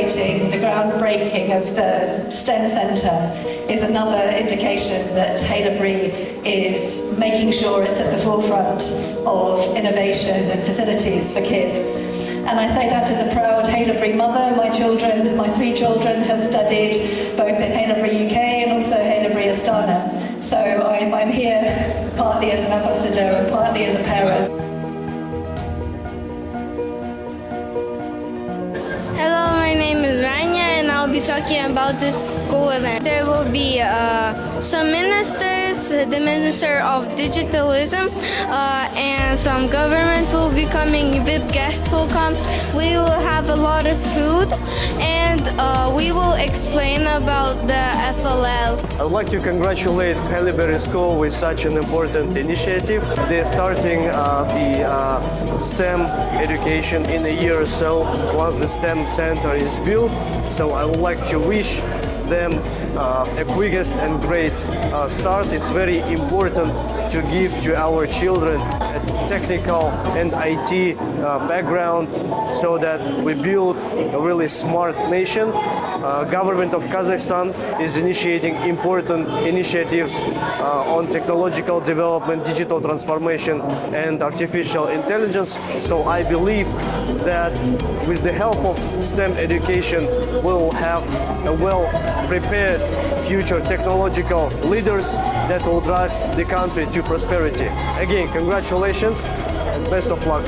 celebrating the groundbreaking of the STEM Centre is another indication that Haileybury is making sure it's at the forefront of innovation and facilities for kids. And I say that as a proud Haileybury mother. My 3 children have studied both in Haileybury UK and also Haileybury Astana. So I'm here partly as an ambassador and partly as a parent. Hello, my name is Rania and I'll be talking about this school event. There will be some ministers, the Minister of Digitalism, and some government will be coming, VIP guests will come. We will have a lot of food and we will explain about the FLL. I would like to congratulate Haileybury School with such an important initiative. They're starting the STEM education in a year or so once the STEM Center is built. So I would like to wish them a quickest and great start. It's very important to give to our children a technical and IT background so that we build a really smart nation. Government of Kazakhstan is initiating important initiatives on technological development, digital transformation and artificial intelligence. So I believe that with the help of STEM education, we'll have a well-prepared future technological leaders that will drive the country to prosperity. Again, congratulations and best of luck.